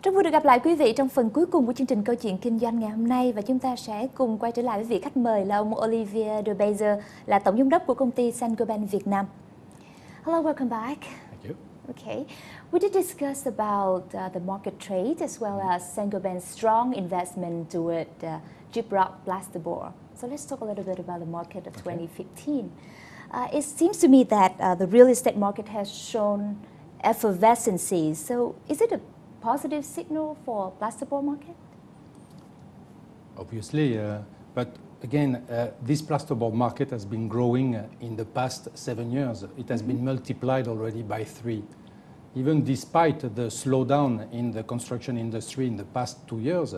Rất vui được gặp lại quý vị trong phần cuối cùng của chương trình Câu chuyện Kinh doanh ngày hôm nay, và chúng ta sẽ cùng quay trở lại với vị khách mời là ông Olivier de Beyzer, là tổng giám đốc của công ty Saint-Gobain Việt Nam. Hello, welcome back. Thank you. Okay, we did discuss about the market trade as well as Saint-Gobain's strong investment toward Gyproc plasterboard. So let's talk a little bit about the market of 2015. It seems to me that the real estate market has shown effervescency. So is it a positive signal for plasterboard market? Obviously, but again, this plasterboard market has been growing in the past 7 years. It has been multiplied already by 3. Even despite the slowdown in the construction industry in the past 2 years,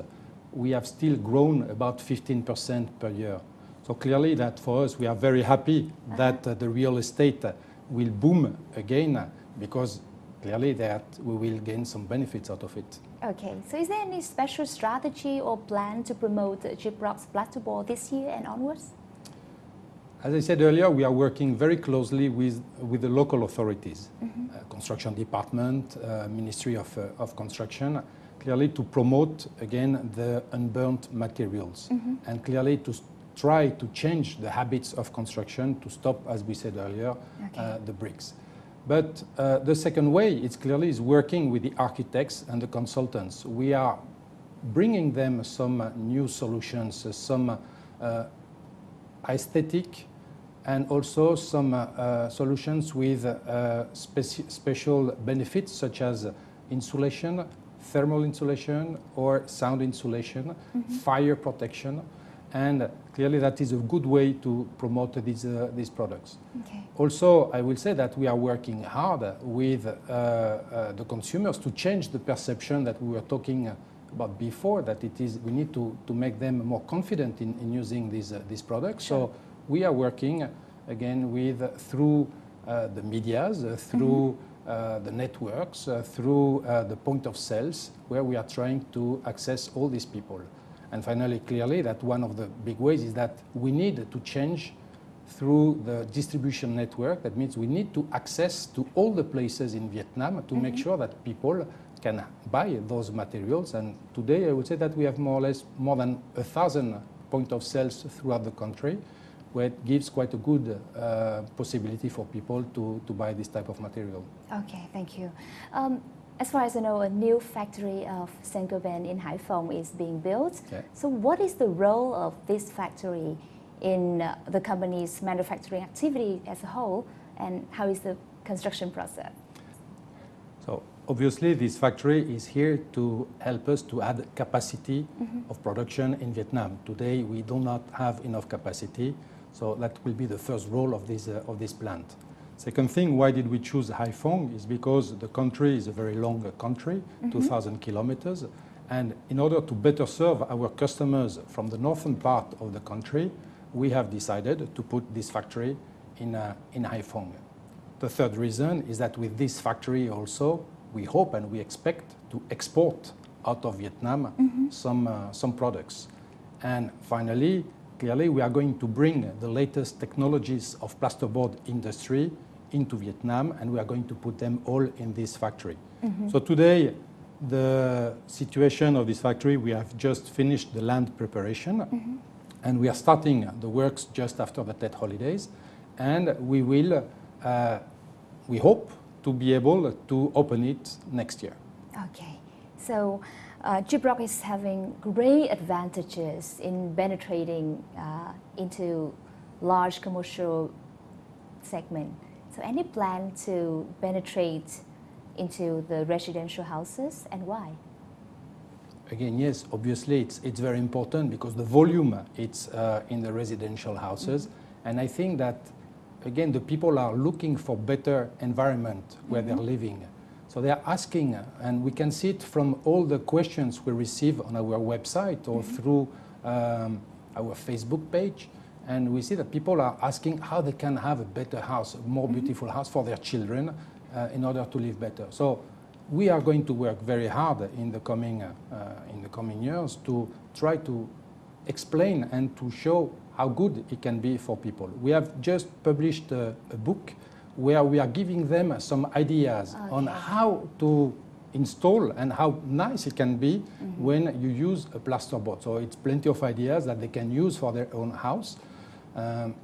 we have still grown about 15% per year. So clearly that for us, we are very happy that the real estate will boom again, because clearly that we will gain some benefits out of it. Okay, so is there any special strategy or plan to promote Gyproc's plasterboard this year and onwards? As I said earlier, we are working very closely with the local authorities, construction department, Ministry of Construction, clearly to promote again the unburnt materials, and clearly to try to change the habits of construction to stop, as we said earlier, the bricks. But the second way, it's clearly is working with the architects and the consultants. We are bringing them some new solutions, some aesthetic, and also some solutions with special benefits such as insulation, thermal insulation, or sound insulation, fire protection. And clearly that is a good way to promote these products. Okay. Also, I will say that we are working hard with the consumers to change the perception that we were talking about before, that we need to make them more confident in using these products. Sure. So we are working again through the medias, through the networks, through the point of sales, where we are trying to access all these people. And finally, clearly, that one of the big ways is that we need to change through the distribution network. That means we need to access to all the places in Vietnam to make sure that people can buy those materials. And today, I would say that we have more or less more than 1,000 point of sales throughout the country, where it gives quite a good possibility for people to buy this type of material. Okay, thank you. As far as I know, a new factory of Saint-Gobain in Hải Phòng is being built. Okay. So what is the role of this factory in the company's manufacturing activity as a whole, and how is the construction process? So obviously this factory is here to help us to add capacity of production in Vietnam. Today we do not have enough capacity, so that will be the first role of this plant. Second thing, why did we choose Haiphong, is because the country is a very long country, 2,000 kilometers, and in order to better serve our customers from the northern part of the country, we have decided to put this factory in Haiphong. The third reason is that with this factory also, we hope and we expect to export out of Vietnam some products. And finally, clearly we are going to bring the latest technologies of plasterboard industry into Vietnam, and we are going to put them all in this factory. So today, the situation of this factory, we have just finished the land preparation, and we are starting the works just after the Tet holidays, and we will, we hope to be able to open it next year. Okay, so Gyproc is having great advantages in penetrating into large commercial segment. So any plan to penetrate into the residential houses, and why? Again, yes, obviously it's very important because the volume it's in the residential houses, and I think that again the people are looking for better environment where they're living. So they are asking, and we can see it from all the questions we receive on our website or through our Facebook page. And we see that people are asking how they can have a better house, a more beautiful house for their children in order to live better. So we are going to work very hard in the coming years to try to explain and to show how good it can be for people. We have just published a book where we are giving them some ideas on how to install and how nice it can be when you use a plasterboard. So it's plenty of ideas that they can use for their own house.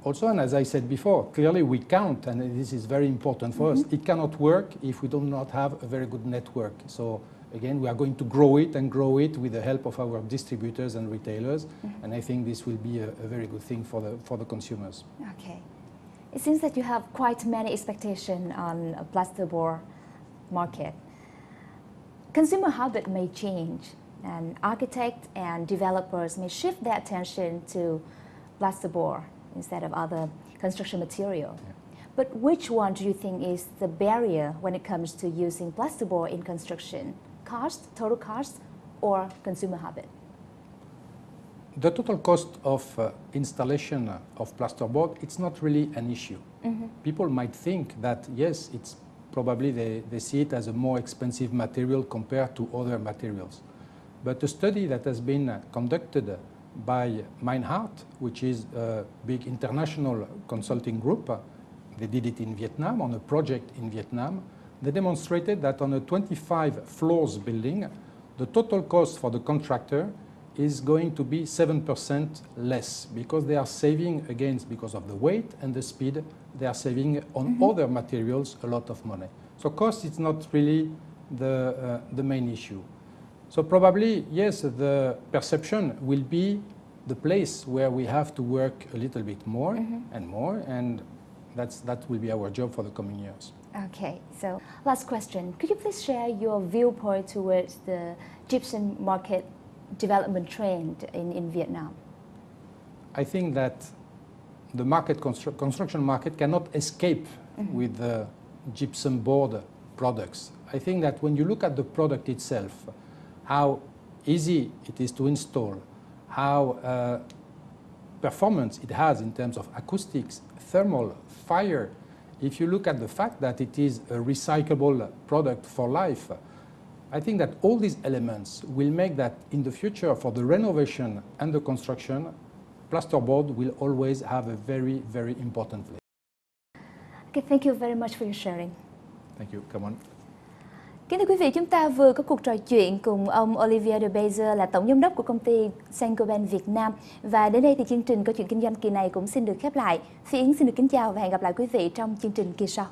Also, and as I said before, clearly we count, and this is very important for us, it cannot work if we do not have a very good network. So again, we are going to grow it with the help of our distributors and retailers, and I think this will be a very good thing for the consumers. Okay. It seems that you have quite many expectations on a plasterboard market. Consumer habit may change, and architects and developers may shift their attention to plasterboard instead of other construction material. Yeah. But which one do you think is the barrier when it comes to using plasterboard in construction? Cost, total cost, or consumer habit? The total cost of installation of plasterboard, it's not really an issue. People might think that, yes, it's probably they see it as a more expensive material compared to other materials. But a study that has been conducted by Meinhardt, which is a big international consulting group, they did it in Vietnam, on a project in Vietnam. They demonstrated that on a 25 floors building, the total cost for the contractor is going to be 7% less because they are saving, again, because of the weight and the speed, they are saving on other materials a lot of money. So cost is not really the main issue. So probably, yes, the perception will be the place where we have to work a little bit more and more, and that will be our job for the coming years. Okay, so last question. Could you please share your viewpoint towards the gypsum market development trend in Vietnam? I think that the market construction market cannot escape with the gypsum board products. I think that when you look at the product itself, how easy it is to install, how performance it has in terms of acoustics, thermal, fire. If you look at the fact that it is a recyclable product for life, I think that all these elements will make that in the future for the renovation and the construction, plasterboard will always have a very, very important place. Okay, thank you very much for your sharing. Thank you. Come on. Kính thưa quý vị, chúng ta vừa có cuộc trò chuyện cùng ông Olivier de Bezer là tổng giám đốc của công ty Saint-Gobain Việt Nam. Và đến đây thì chương trình Câu chuyện kinh doanh kỳ này cũng xin được khép lại. Phi Yến xin được kính chào và hẹn gặp lại quý vị trong chương trình kỳ sau.